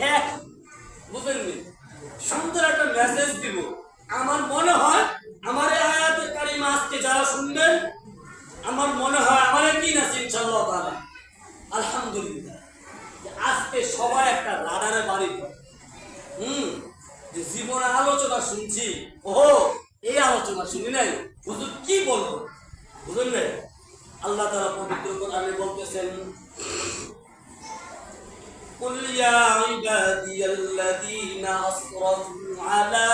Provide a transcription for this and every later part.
হ্যাঁ, বুঝলেন? সুন্দর একটা মেসেজ দিব। আমার মনে হয় আমার এই আয়াতের কারিমা আজকে যারা শুনবেন, আমার মনে হয় আমার কি না ইনশাআল্লাহ তাআলা আলহামদুলিল্লাহ আজকে সবাই একটা রাডারে বাড়ি যে জীবনে আলোচনা শুনছি, ওহো এই আলোচনা শুনি নাই, হুজুর কি বলবো বুঝলেন? আল্লাহ তাআলা পবিত্র কোরআনে বলতেছেন, قل يا عبادي الذين أسرفوا على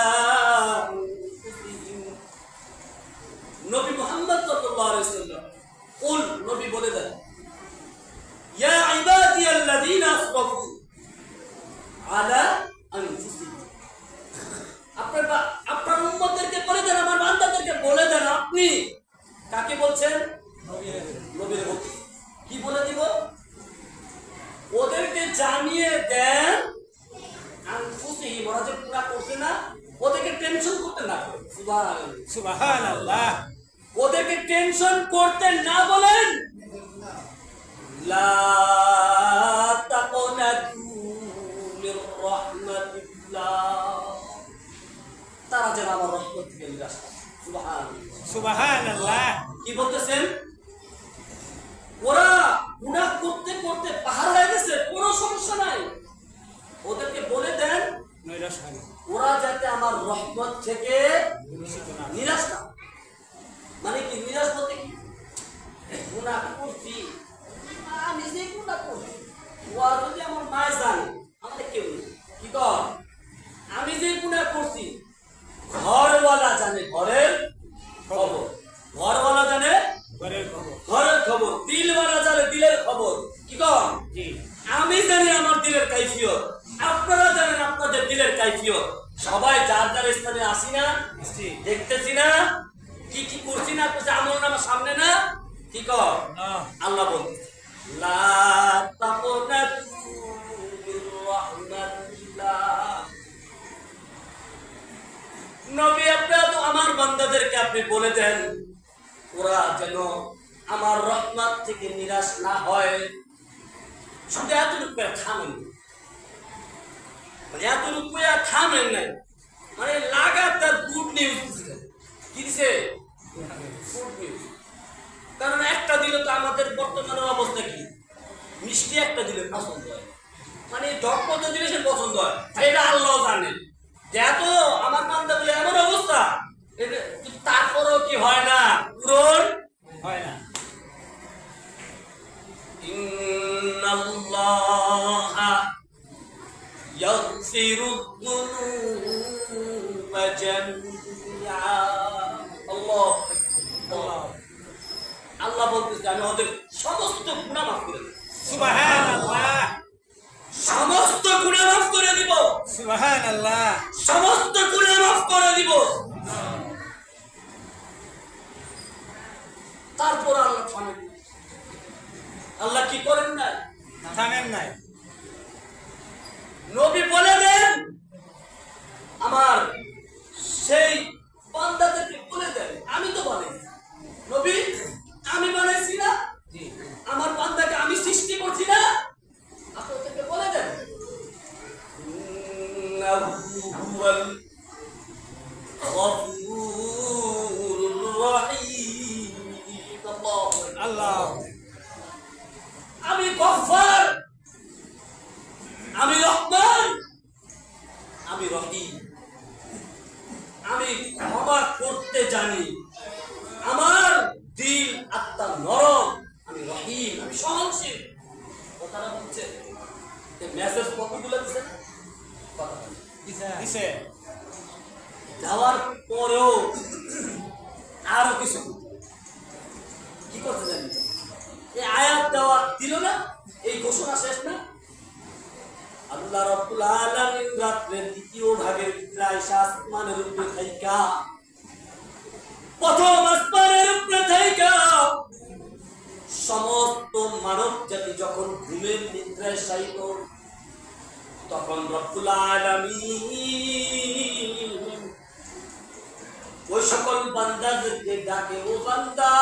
أنفسهم নবী মুহাম্মদ সাল্লাল্লাহু আলাইহি ওয়াসাল্লাম কুল, নবী বলে দেন, ইয়া ইবাদি আল্লাযীনা আসরাফু আলা আনফুসিহিম, আপনার উম্মতদেরকে বলে দেন, আমার বান্দাদেরকে বলে দেন। আপনি কাকে বলছেন? নবীরে বলছেন। কি বলে দিব? ওদেরকে জানিয়ে দেন আনফুসিহিম, ওরা যে পুরা করছে না, ওদেরকে টেনশন করতে না বলেন। সুবহানাল্লাহ। ওদেরকে টেনশন করতে না বলেন। লা তাকুনাতু মির রাহমাতিল্লাহ, তারা যেন আমার রহমত থেকে নিরাশ হয়। সুবহানাল্লাহ। কি বলতেছেন? ওরা গুনাহ করতে করতে পাহাড় হয়ে গেছে, কোনো সমস্যা নাই, ওদেরকে বলে দেন নিরাশ হয় না, ওরা যাতে আমার রহমত থেকে নিরাশ না। মানে কি নিরাশ বলতে কি? গুনাহ করছি, আমি যে গুনাহ করছি, ওরা যদি আমার মায় জানে, আমাদের কেউ নেই। কি কর? আমি যে গুনাহ করছি ঘরওয়ালা জানে ঘরের খবর, ঘরওয়ালা জানে ঘরের খবর, দিলওয়ালা জানে দিলের খবর। কি কর? আমি জানি আমার দিলের কাইফিয়ত, আপনারা জানেন আপনাদের দিলের কাইফিয়ত। সবাই যার যার স্থানে আসি না, দেখতেছি না, কি কি করছি না করছি, আমল নামার সামনে না। কি কর? আল্লাহ বলছে, লা তাকুনাতু মির রাহমাতিল্লাহ। নবী আপনারা তো আমার বান্দাদেরকে আপনি বলে দেন, ওরা যেন আমার রহমত থেকে নিরাশ না হয়। শুধু এতটুকু থামেন, মানে এতটুকু থামেন নাই, মানে লাগাতার গুড নিউজ দিচ্ছে। কি দিছে? Good news. কারণ একটা দিলে তো আমাদের বর্তমানের অবস্থা কি, মিষ্টি একটা দিলে পছন্দ হয়, মানে ধর্মতে দিলে সে পছন্দ হয়, এটা আল্লাহ জানে। এত আমার বান্দা বলে এমন অবস্থা, তারপরেও কি হয় না, পূরণ হয় না। ইন্নাল্লাহা ইয়াগফিরু যুনুবা জামিআ। আল্লাহ বলতেছে আমি ওদের সমস্ত গুনাহ মাফ করে দেব। সুবহানাল্লাহ। সমস্ত গুনাহ মাফ করে দিব। সুবহানাল্লাহ। সমস্ত গুনাহ মাফ করে দিব। তারপর আল্লাহ থামেন, আল্লাহ কি করেন না, থামেন নাই। নবী বলে দেন, আমার সেই বান্দাদেরকে বলে দেন, আমি তো বানাই নবী, আমি বানাইছি না, আমার বান্দাকে আমি সৃষ্টি করছি না, আপনি ওদেরকে বলে দেন আল্লাহ, আমি গফফার, আমি রহমান, আমি রহিম, আমি ক্ষমা করতে জানি, আমার দিল আত্মা নরম, আমি রহিম, আমি সহনশীল। কথাটা বুঝছে? মেসেজ কতগুলো দিছে না? দিছে। যাওয়ার পরেও আরো কিছু কি করতে জানি, এই আয়াত দেওয়া দিল না, এই ঘোষণা শেষ না। আল্লাহ রাব্বুল আলামিন রাতের দ্বিতীয় ভাগের প্রায় আসমানের উপরে থাইকা, প্রথম আসমানের উপরে থাইকা সমস্ত মানব জাতি যখন ঘুমের নিদ্রায় শায়িত, তখন রব্বুল আলামিন ওই সকল বান্দাদেরকে ডাকে, ও বান্দা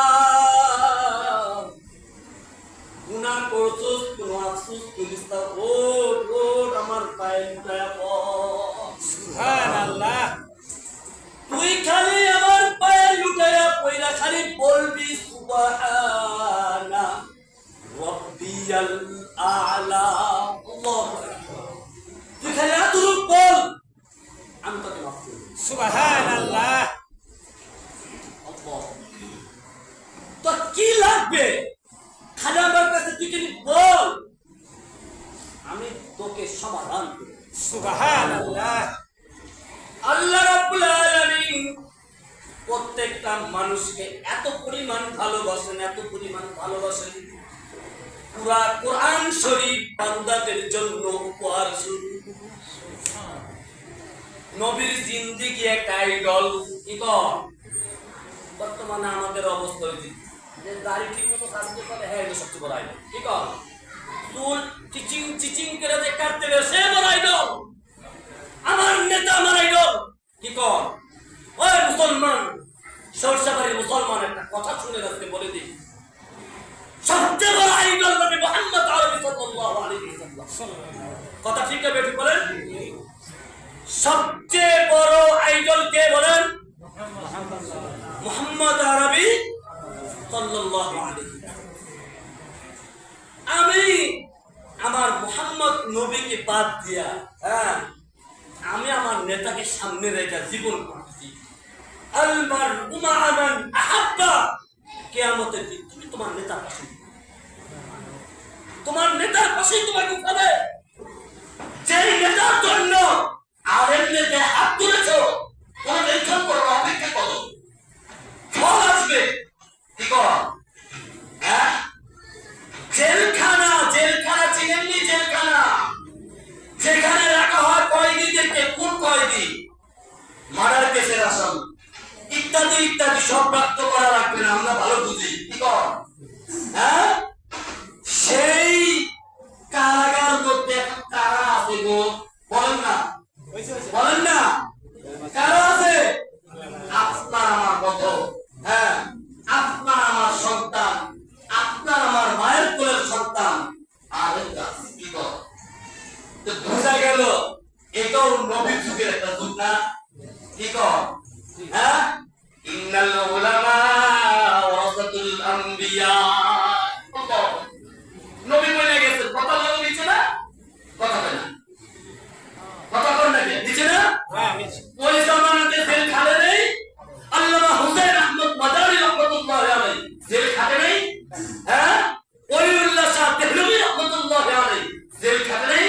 গুনাহ করছস কোনো আফসোস করিস না ওঠ ওঠ আমার পায়ে লুটায়া পড় সুবহানাল্লাহ তুই খালি আমার পায়ে লুটায়া পয়রা খালি বলবি সুবহানা রাব্বিয়াল আ'লা আল্লাহু আকবার তুই খালি এতটুকু বল আমি তোকে মাফ করব সুবহানাল্লাহ আল্লাহ তো কি লাগবে খালি আমার কাছে তুই খালি বল আমি তোকে সমাধান করব সুবহানাল্লাহ আল্লাহ রাব্বুল আলামিন প্রত্যেকটা মানুষকে এত পরিমাণ ভালোবাসেন পুরা কোরআন শরীফ বান্দাদের জন্য উপহার স্বরূপ নবীর জিন্দেগি একটা আইডল কি কর বর্তমানে আমাদের অবস্থা হয়েছে যে দাড়ি ঠিক মতো সাজতে পারে হ্যাঁ এটা সবচেয়ে বড় আইডল কি কর চুল চিচিং করে যে কাটতে গেলে সে বড় আইডল আমার নেতা আমার আইডল কি কর ওই মুসলমান সরসাবাড়ির মুসলমান একটা কথা শুনে রাখতে বলে দিই সবচেয়ে বড় আইডল নবী মুহাম্মদ আরবি সাল্লাল্লাহু আলাইহি ওয়াসাল্লাম কথা ঠিক হবে ঠিক বলেন সবচেয়ে বড় আইডল কে বলেন মুহাম্মদ আরবি সাল্লাল্লাহু আলাইহি আমি আমার মুহাম্মদ নবীকে বাদ দিয়া আমি আমার নেতাকে সামনে রেখে জীবন করতেছি আলমার উমামান আহাব্বা কিয়ামতের দিন তুমি তোমার নেতার পাশে তোমাকে উঠাবে যেই নেতার জন্য আরেক নেতা হাত তুলেছো কোনো টেনশন করো না, অপেক্ষা করো ফল আসবে কি কর হ্যাঁ জেলখানা চিনেননি জেলখানা যেখানে রাখা হয় কয়েদিদেরকে কোন কয়েদি মার্ডার কেসের আসামি ইত্যাদি সব প্রাপ্ত করা লাগবে না আমরা ভালো বুঝি কি কর হ্যাঁ সেই কারাগার মধ্যে এখন কারা আছে গো বলেন না কারা আছে আপনার আমার মত হ্যাঁ আপনার আমার সন্তান আপনার আমার মায়ের কোলের সন্তান আর কি কর তো বোঝা গেল এটাও নবীর যুগের একটা যুগ না কি কর হ্যাঁ ইন্নাল উলামা ওয়ারাসাতুল আম্বিয়া নবী বলে গেছে কথা বলে নিচে না কথা বলে না কথা বল না নিচে না হ্যাঁ নিচে ওই জামানাতে জেল খালে নেই আল্লামা হুসাইন আহমদ মাদারি রাহমাতুল্লাহ আলাইহি জেল খালে নেই হ্যাঁ ওলিউল্লাহ শাহ দেহলভী রাহমাতুল্লাহ আলাইহি জেল খালে নেই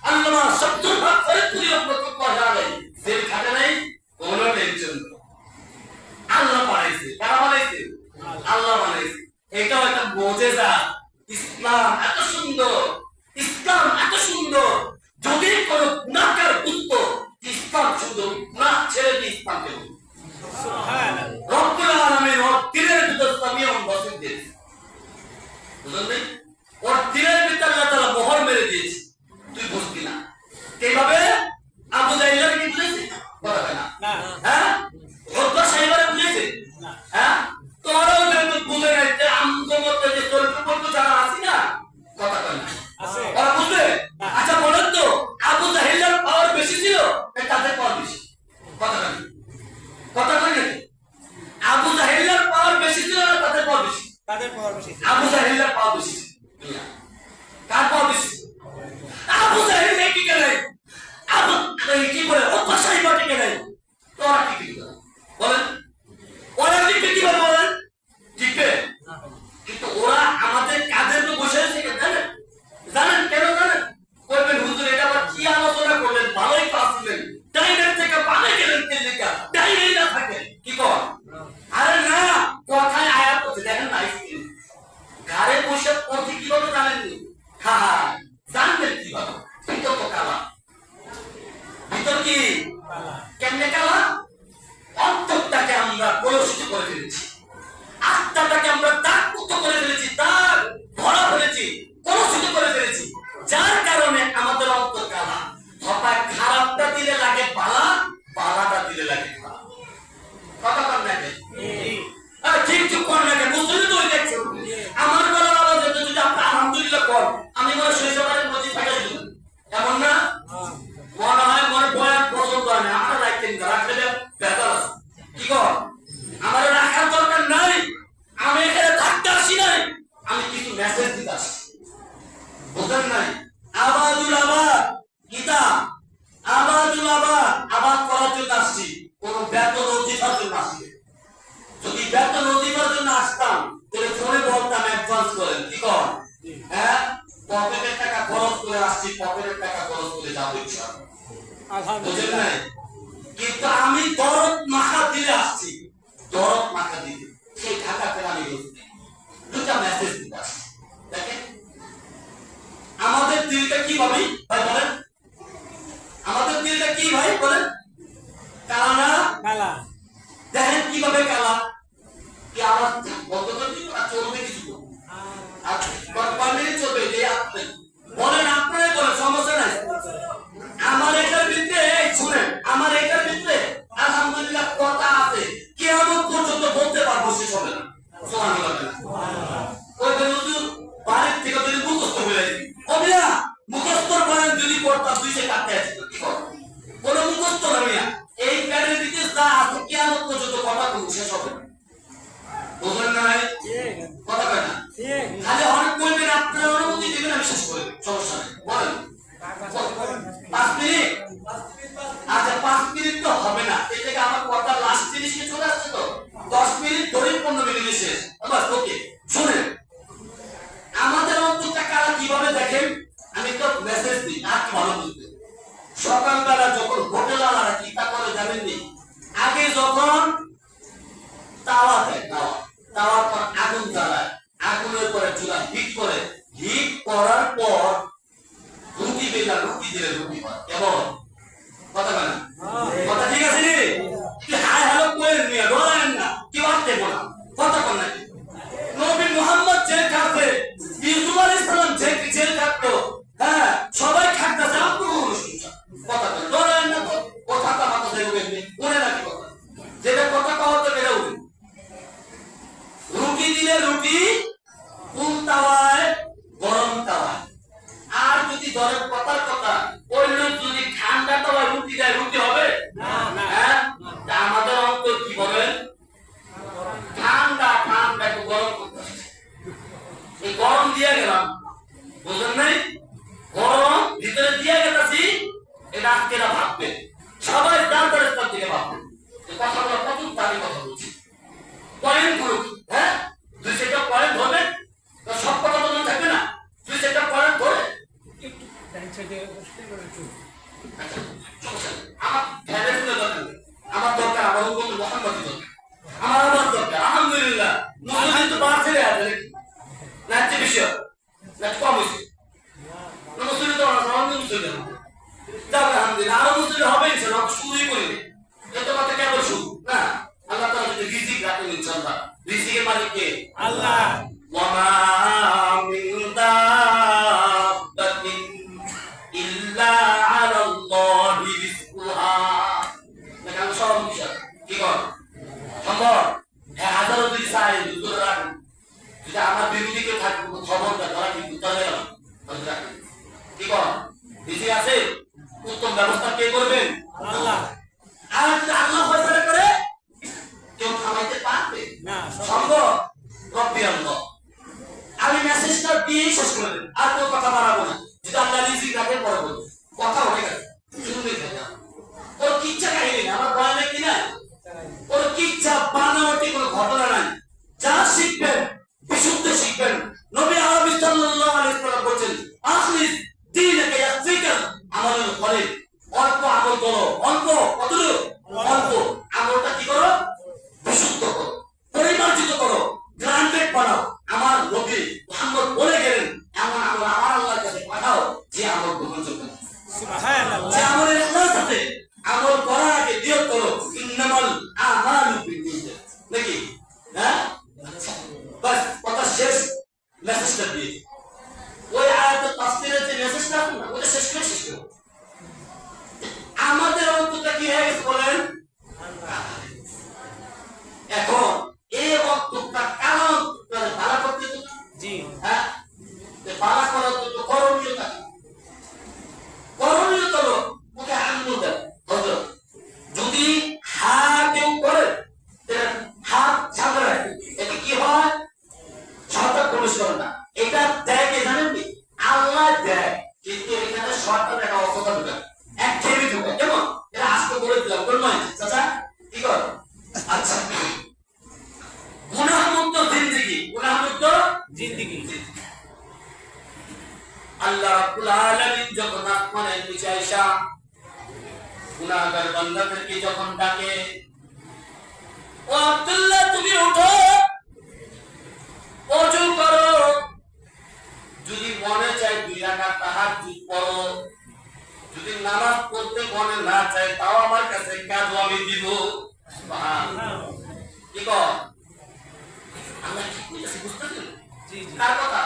আল্লামা শামসুল হক ফরিদপুরি রাহমাতুল্লাহ আলাইহি জেল খালে নেই কোনো টেনশন আল্লাহ বানাইছে কারা বানাইছে আল্লাহ বানাইছে এটাও একটা মুজিজা ইসলাম এত সুন্দর যদি কোন গুনাহগার বুঝতো ইসলাম সুন্দর গুনাহ ছেড়ে দিয়ে ইসলামকে ওজিফার জন্য আসবে। যদি বেতন ওজিফার জন্য আসতাম তাহলে ফোনে বলতাম অ্যাডভান্স করেন, কি কর, হ্যাঁ পকেটের টাকা খরচ করে আসছি, পকেটের টাকা খরচ করে যাবো ইনশাআল্লাহ, বুঝলেন না? কিন্তু আমি দরদ মাখা দিলে আসছি, দরদ মাখা দিলে সেই ঢাকা ফেরা আমি বলছি দুটা মেসেজ দিতে আসছি। দেখেন আমাদের দিলটা কি ভাবি ভাই বলেন, আমাদের দিলটা কি ভাই বলেন, কালা না কালা। দেখেন কিভাবে কালা, কি আওয়াজ বন্ধ করে দিন আর চলবে কিছু আর কর্মে চলবে যে আপনি বলেন, আপনারাই বলেন, সমস্যা নাই। আমার এটার ভিতরে শুনেন, আমার এটার ভিতরে আলহামদুলিল্লাহ কথা আছে, কিয়ামত পর্যন্ত বলতে পারবো শেষ হবে না। সুবহানাল্লাহ। ওই হুজুর বাড়ির থেকে যদি মুখস্থ হয়ে যায় হবে না, মুখস্থর বলেন যদি করতাম দুই সে কাটতে আছে কি করব, কোনো মুখস্থ না মিয়া, এই প্যাডের ভিতরে যা আছে কিয়ামত পর্যন্ত কথা বলবো শেষ হবে না, বুঝলেন না ভাই? কথা কয় না, খালি অনেক বলবেন, আপনারা অনুমতি দিবেন আমি শেষ করে দেব, সমস্যা নেই, বলেন 5 মিনিট। আচ্ছা 5 মিনিট তো হবে না, এই থেকে আমার কথা লাস্ট জিনিসে চলে আসছে তো 10 মিনিট ধরে 15 মিনিটে শেষ, বাস ওকে। শুনেন আমাদের অন্তরটা কারা কিভাবে দেখেন, আমি তো মেসেজ দিই আর কি ভালো বুঝতে। সকালবেলা যখন হোটেলওয়ালারা কি তা করে জানেন নি, আগে যখন তাওয়া দেয়, তাওয়ার পর আগুন জ্বালায়, আগুনের পরে চুলা হিট করে, হিট করার পর রুটি বেলা, রুটি দিলে রুটি হয় কেমন, কথা বলেন কথা ঠিক আছে নি, কি হাই হ্যালো কোয়েল নিয়ে ডরায়েন না, কি বাড়তে বলা কথা বল নাকি। নবী মুহাম্মদ জেল খাটে, ইউসুফ আলাইহিস সালাম জেল খাটতো, হ্যাঁ সবাই খাটতেছে, আপনার শুনছেন কথা বল, ডরায়েন না তো, কথাটা মাথা থেকে উঠে মনে রাখি কথা, যেটা কথা কওয়া তো বেড়ে উঠে। রুটি দিলে রুটি কোন তাওয়ায়, গরম তাওয়ায়, আর যদি ধরেন কথার কথা ওই লোক যদি ঠান্ডা তাওয়ায় রুটি দেয় রুটি হবে না না। হ্যাঁ তা আমাদের অন্তর কি বলেন, ঠান্ডা ঠান্ডা একটু গরম করতে হবে। এই গরম দিয়ে গেলাম, বুঝলেন নাই, গরম ভিতরে দিয়ে গেছি, এটা আজকেরা ভাববে সবাই জানতার স্তর থেকে ভাববে এই কথাগুলো কত দামি কথা বলছি, পয়েন্ট গুলো হ্যাঁ 2-4টা পয়েন্ট ধরবেন, সব কথা তো মনে থাকবে না, 2-4টা পয়েন্ট ধরে আমার ফেডারেশনের দরকার নেই, আমার দরকার আমার উন্নত মোহাম্মদী দরকার, আমার দরকার আলহামদুলিল্লাহ মুসলিম তো বার ছেড়ে আছে না, হচ্ছে বিষয় না কম হয়েছে না, মুসলিম তো আমাদের মুসলিম যাবে আলহামদুলিল্লাহ, আরো মুসলিম হবে ইনশাআল্লাহ, শুরুই করিনি এত কথা কেবল শুরু না। আল্লাহ তাআলা যদি রিজিক রাখেন ইনশাআল্লাহ, রিজিকের মালিক কে? আল্লাহ। ওয়ামা মিন দাব্বাতিন ইল্লা আলাল্লাহি রিজকুহা, দেখেন সব বিষয় কি কর সম্ভব, হ্যাঁ হাজারো যদি চাই দূর রাখেন, যদি আমার বিরোধী কেউ থাকে খবরটা ধরা কিন্তু তাহলে রাখেন কি কর, রিজিক আছে, উত্তম ব্যবস্থা কে করবেন? আল্লাহ। আর যদি আল্লাহ ফয়সালা করে কেউ থামাইতে পারবে না, সম্ভব, রব্বি আল্লাহ। আমি মেসেজটা দিয়ে শেষ করে দেব, আর কোনো কথা বাড়াবো না, যদি আল্লাহ রিজিক রাখেন পরে বলবো, কথা হয়ে গেছে শুনবে না, ওর কিচ্ছা কাহিনী না, আমার বয়ানে কি না, ওর কিচ্ছা বানাওয়াটি কোনো ঘটনা নাই, যা শিখবেন বিশুদ্ধ শিখবেন। নবী আরবি সাল্লাল্লাহু আলাইহি ওয়াসাল্লাম বলেন আখলিস দীনকে ইয়াসিকাল আমালুল খলিল, অল্প আমল করো, অল্প কতটুকু অল্প আমলটা কি করো, বিশুদ্ধ করো, পরিমার্জিত করো, গ্রান্টেড বানাও। আমার নবী মুহাম্মদ বলে গেলেন এমন আমল আমার আল্লাহর কাছে পাঠাও যে আমল গ্রহণযোগ্য। জিন্দেগি। আল্লাহ রাব্বুল আলামিন যখন আসমানের নিচে আইসা গুনাহগার বান্দাদেরকে যখন ডাকে, ও আব্দুল্লাহ তুমি উঠো, ওযু করো, যদি মনে চায় 2 রাকাত তাহাজ্জুদ পড়ো, যদি নামাজ পড়তে মনে না চায় তাও আমার কাছে কাজ আমি দিব। সুবহানাল্লাহ। কি কর আল্লাহ কি কইতাছে বুঝতেছেন? জি জি। কার কথা?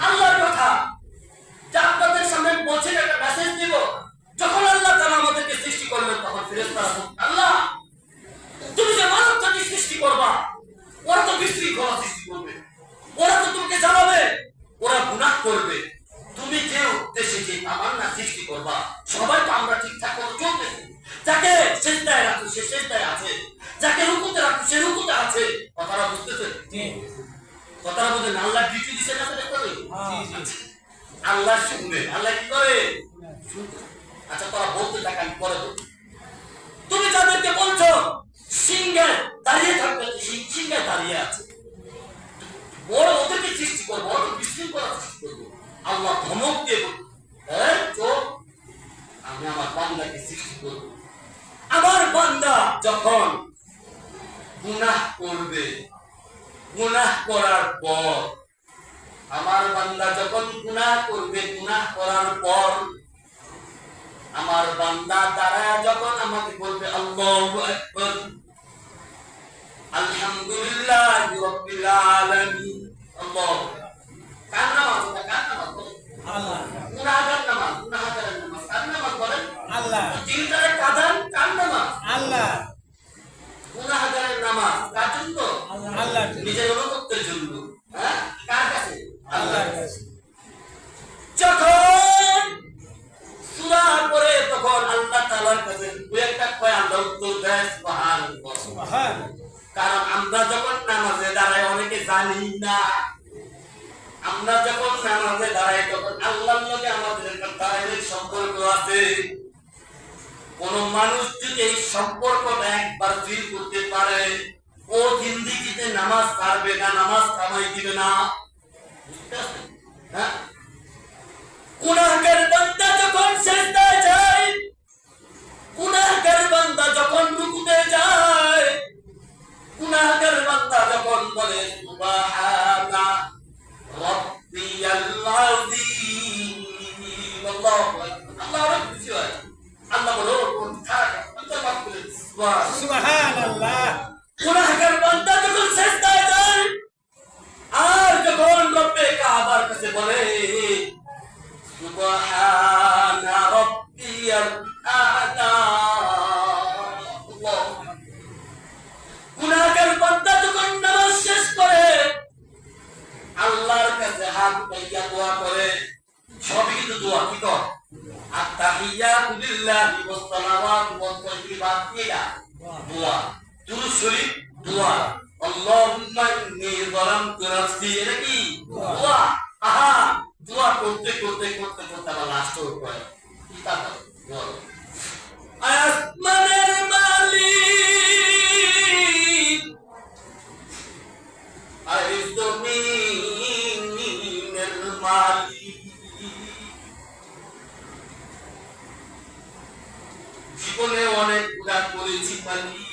আল্লাহর কথা। যা আপনাদের সামনে বলছেন একটা মেসেজ দিব। যখন আল্লাহ তাআলা আমাদেরকে সৃষ্টি করবেন তখন ফেরেশতারা বলবে, আল্লাহ তুমি যে মানব জাতি সৃষ্টি করবা, ওরা তো বিশৃঙ্খলা সৃষ্টি করবে, ওরা তো তোমাকে জানাবে, ওরা গুনাহ করবে। তুমি যে উদ্দেশ্যে যে তামান্না সৃষ্টি করবা, সবাই তো আমরা ঠিকঠাক করে চলতেছি। যাকে সেজদায় রাখো সে সেজদায় আছে, যাকে রুকুতে রাখো সে রুকুতে আছে। কথাটা বুঝতেছেন? জি কথাটা বুঝেন? আল্লাহ ডিউটি দিছে না সেটা করে। জি জি। আল্লাহ শুনবে, আল্লাহ কি করে? শুনবে। আচ্ছা তোরা বলতে থাক, আমি পরে বলবো। তুমি যাদেরকে বলছো সিংহে দাঁড়িয়ে থাকবে, সিংহে দাঁড়িয়ে আছে, বড় ওদেরকে সৃষ্টি করবো, বড় বিশৃঙ্খলা সৃষ্টি করবো। আল্লাহ ধমক দিয়ে বলবো, এই চোখ, আমি আমার বান্দাকে সৃষ্টি করবো। আমার বান্দা যখন গুনাহ করবে, গুনাহ করার পর, আমার বান্দা যখন গুনাহ করবে, গুনাহ করার পর আমার বান্দা দাঁড়ায় যখন আমাকে বলবে আল্লাহু আকবার, আলহামদুলিল্লাহি রাব্বিল আলামিন, আল্লাহ কার নামাজ? ওটা কার নামাজ বলেন? আল্লাহ গুনাহগার নামাজ, গুনাহগারের নামাজ কার নামাজ বলেন? আল্লাহ দিলদারে কাদান কার নামাজ? আল্লাহ গুনাহগারের নামাজ কার জন্য? আল্লাহ নিজের অনুভূতির জন্য। হ্যাঁ, কার কাছে? আল্লাহর কাছে। যখন সূরা পড়ে তখন আল্লাহ তাআলার কাছে দুই একটা কয় আল্লাহ উত্তর দেয় সুবহানাল্লাহ। সুবহানাল্লাহ। কারণ আমরা যখন নামাজে দাঁড়াই অনেকে জানি না, আমরা যখন নামাজে দাঁড়াই তখন আল্লাহর লগে আমাদের একটা ডাইরেক্ট সম্পর্ক আছে। কোন মানুষ যদি এই সম্পর্কটা একবার ফিল করতে পারে, ও জিন্দেগিতে নামাজ ছাড়বে না, নামাজ কামাই দিবে না। বুঝতে পারছেন? হ্যাঁ, গুনাহগার বান্দা যখন সিজদায় যায়, গুনাহগার বান্দা যখন রুকুতে যায়, গুনাহগার বান্দা যখন বলে সুবহানা রাব্বিয়াল আযীম, আল্লাহু আকবার, আল্লাহ অনেক খুশি হয়। আল্লাহ বলো কোন থাক আল্লাহ মাফ করে সুবহান। সুবহানাল্লাহ। গুনাহগার বান্দা যখন সিজদায় যায় আর যখন রব্বে কাবার কাছে বলে সুবহানা রাব্বিয়াল আ'লা, আল্লাহ, গুনাহগার বান্দা যখন নামাজ শেষ করে আল্লাহর কাছে হাত পাইয়া দোয়া করে, সবই কিন্তু দোয়া। কি কর? আত-তাহিয়াতু লিল্লাহি ওয়াস সালাওয়াতু ওয়াত তাইয়্যিবাত, এটা দোয়া। দুরূদ শরীফ দোয়া। আল্লাহুম্মা ইন্নী যালামতু নাফসি, এটা কি দোয়া? আহা, দোয়া করতে করতে করতে করতে আবার লাস্ট হয় কি তা দোয়া। আসমানের মালিক আর জমিনের মালিক, জীবনে অনেক গুনাহ করেছি মালিক,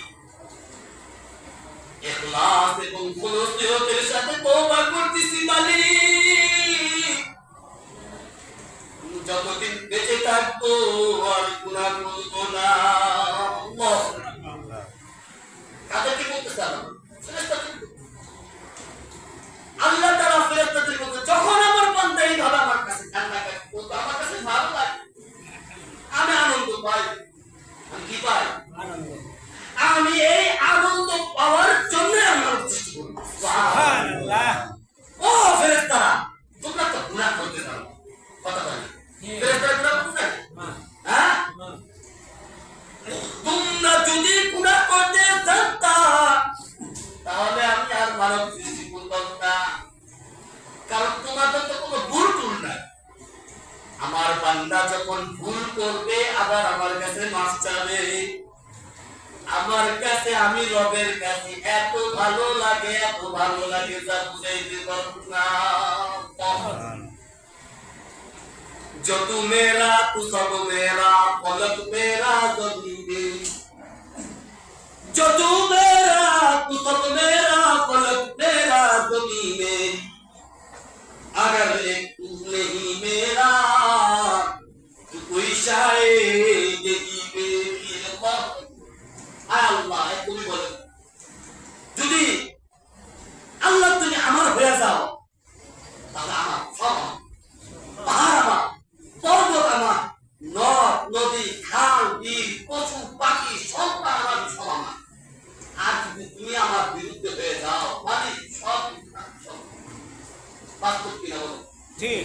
ইখলাস এবং খুলুসিয়তের সাথে তওবা করতেছি মালিক। যতদিন বেঁচে থাকবো আর গুনাহ করবো না। আল্লাহ কাদেরকে বলতেছে? আল্লাহ তাআলা ফেরেশতাদের বলতে, যখন আমার বান্দা এইভাবে আমার কাছে কান্না করে, বলতো আমার কাছে ভালো লাগে, আমি আনন্দ পাই। আমি কি পাই? আনন্দ। আমি এই আনন্দ পাওয়ার জন্য আমার সৃষ্টি করি। সুবহানাল্লাহ। ও ফেরেশতারা, তোমরা তো গুনাহ করতে জানো, কথা বলে ফেরেশতারা গুনাহ করতে জানে? হ্যাঁ, তোমরা যদি গুনাহ করতে জানতা রবের কাছে এত ভালো লাগে যা বুঝাইতে পারবো না। जो तू मेरा तू सब मेरा फलक मेरा जमीन में, जो तू मेरा तू सब मेरा फलक मेरा जमीन में, अगर एक तू नहीं मेरा तो कोई शायद जिंदगी में আল্লাহ তুমি বলেন যদি আল্লাহ তুমি আমার হয়ে যাও তাহলে আমার সব পাহাড় আমার, পর্বত আমার, নদ নদী খাল বিল পশু পাখি সবটা আমার সব আমার। আর যদি তুমি আমার বিরুদ্ধে হয়ে যাও মানে সব বাস্তব কিনা বলো? ঠিক।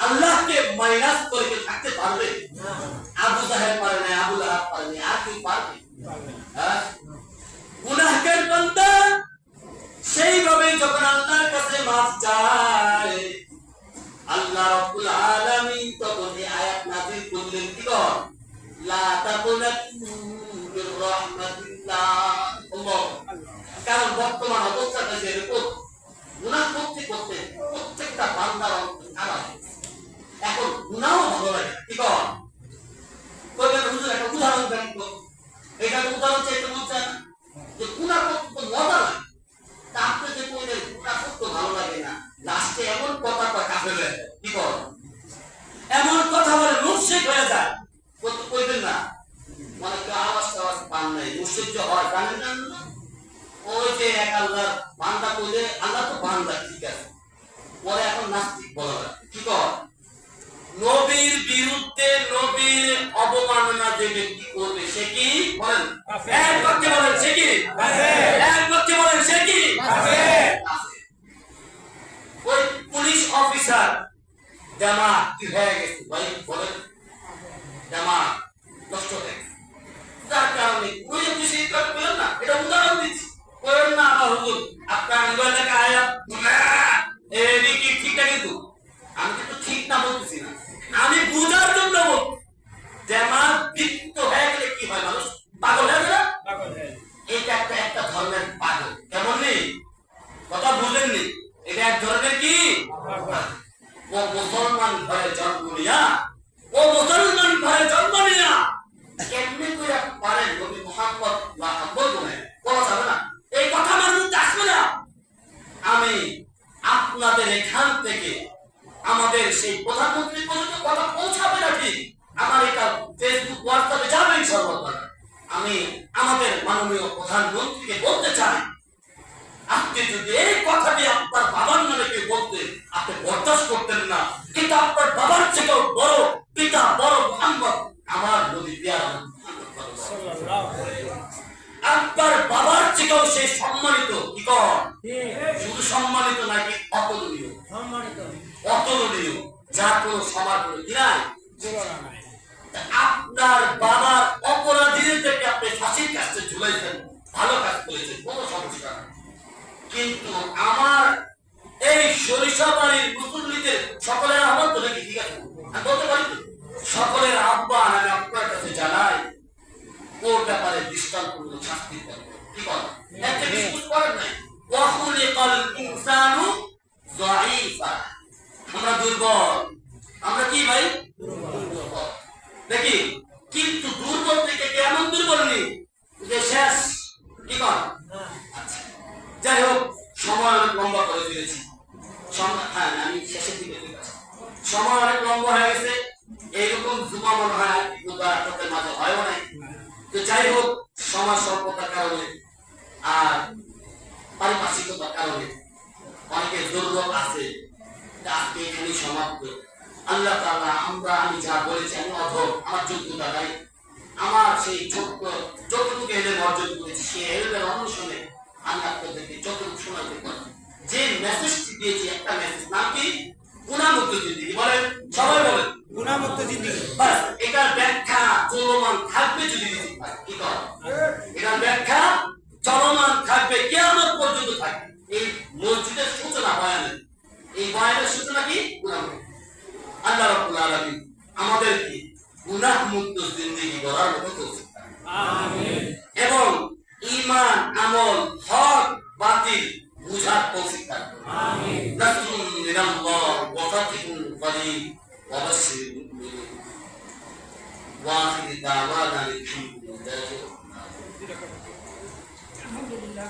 আল্লাহকে মাইনাস করে কেউ থাকতে পারবে? আবু জাহেল পারে না, আবু লাহাব পারে না, আর কেউ পারবে? গুনাহগার বান্দা সেইভাবে যখন আল্লাহর কাছে মাফ চায় আল্লাহ রাব্বুল আলামিন তখন এই আয়াত নাযিল করলেন কি কর লা তাকুনাতু মির রাহমাতিল্লাহ। আল্লাহ, কারণ বর্তমান অবস্থাটা যেরকম গুনাহ করতে করতে প্রত্যেকটা বান্দার অন্তর খারাপ। এখন গুনাহও ভালো লাগে কি কর কইবেন হুজুর একটা উদাহরণ দেন তো। এটা উদাহরণ চাইতে বলছে না যে গুনাহ করতে তো মজা লাগে, তা আপনি যে কইলেন গুনাহ করতে ভালো লাগে না, লাস্টে এমন কথা কাফের হয়ে যায় কি কর এমন কথা বলে মুশরিক হয়ে যায়। কত কইবেন না মানে কেউ আওয়াজ পান নাই, মুশরিক যে হয় জানেন না? ওই যে এক আল্লাহর বান্দা কইলে আল্লাহ তো বান্দা ঠিক আছে, পরে এখন নাস্তিক বলা হয় কি কর নবীর বিরুদ্ধে নবীর অবমাননা যে ব্যক্তি করবে সে কি বলেন? এক বাক্যে বলেন সে কি? এক বাক্যে বলেন সে কি? ওই পুলিশ অফিসার জামা কি হয়ে গেছে ভাই বলেন, জামা নষ্ট হয়ে গেছে, তার কারণে ওই পুলিশ বলেন না, এটা উদাহরণ দিচ্ছি, বলেন না আমার হুজুর আপনার আঙ্গুল লেখা আয়াত এই কি ঠিকটা, কিন্তু আমি কিন্তু ঠিক না বলতেছি না, আমি বুঝার জন্য বলছি যে আমার বিকৃত হয়ে গেলে কি হয়, মানুষ পাগল হয়ে গেল। এটা একটা ধর্মের পাগল, কেমন নেই কথা বুঝেননি? এটা এক ধরনের কি ও মুসলমান ঘরে জন্ম নিয়া, ও মুসলমান ঘরে জন্ম নিয়া কেমনি করে পারেন নবী মুহাম্মদ বলবো না, বলা যাবে না, এই কথা আমার মুখে আসবে না। আমি আপনাদের এখান থেকে আমাদের সেই প্রধানমন্ত্রী পর্যন্ত কথা পৌঁছাবে নাকি আমার এটা ফেসবুক হোয়াটসঅ্যাপে যাবে ইনশাআল্লাহ। আমি আমাদের মাননীয় প্রধানমন্ত্রীকে বলতে চাই আপনি যদি এই কথাটি আপনার বাবার নামে কেউ বলতেন আপনি বরদাস্ত করতেন না, কিন্তু আপনার বাবার থেকেও বড় পিতা বড় মুহাম্মদ আমার নবী প্যারা আপনার বাবার থেকেও সেই সম্মানিত কি কর শুধু সম্মানিত নাকি অতুলনীয়, অতুলনীয় যার কোনো সবার কোনো কি নাই। আপনার বাবার অপরাধীদের থেকে আপনি ফাঁসির কাছে ঝুলাইছেন, ভালো কাজ করেছেন, কোনো সমস্যা নেই, কিন্তু আমার এই সরিষাবাড়ির মুসল্লিদের সকলের আহ্বান তো নাকি ঠিক আছে আমি বলতে পারি তো সকলের আহ্বান আমি আপনার কাছে জানাই ওর ব্যাপারে দৃষ্টান্তমূলক শাস্তি করব কি বল একটা ডিসকুস করেন নাই ওয়া খুলিকাল ইনসানু যায়ীফা, আমরা দুর্বল, আমরা কি ভাই দুর্বল দেখি, কিন্তু দুর্বল থেকে কেমন দুর্বল নেই যে শেষ কি কর। যাই হোক সময় অনেক লম্বা করে ফেলেছি, হ্যাঁ আমি শেষের দিকে সময় অনেক লম্বা হয়ে গেছে, এইরকম জুমা মনে হয় আপনাদের মাঝে হয় নাই। তো যাই হোক সময় স্বল্পতার কারণে আর পারিপার্শ্বিকতার কারণে অনেকের জরুরত আছে, আজকে এখানেই সমাপ্ত। আল্লাহ তাআলা আমি যা বলেছি আমি অধম, আমার যোগ্যতা নাই, আমার সেই ছোট্ট যতটুকু এলেম অর্জন করেছি সেই এলেমের অনুসরণে আমি আপনাদেরকে যতটুকু শোনাতে পারি, যে মেসেজটি দিয়েছি একটা মেসেজ নাম কি গুনাহমুক্ত জিন্দেগি, বলেন সবাই বলেন গুনাহমুক্ত জিন্দেগি। বাস এটার ব্যাখ্যা চলমান থাকবে যদি কি কর, এটার ব্যাখ্যা চলমান থাকবে কিয়ামত পর্যন্ত থাকবে। এই মসজিদের সূচনা বয়ানের, এই বয়ানের সূচনা কি গুনাহমুক্ত। আল্লাহ রাব্বুল আলামিন আমাদেরকে গুনাহমুক্ত জিন্দেগি গড়ার মতো তৌফিক দান, আমিন, এবং ঈমান আমল হক বাতিল বুঝার তৌফিক দান করুন আমিন নাসরুন মিনাল্লাহ ওয়া ফাতহুন করিব ওয়া বাশশিরিল মুমিনিন ওয়া আখিরু দাওয়ানা আলহামদুলিল্লাহি রাব্বিল আলামিন। আলহামদুলিল্লাহ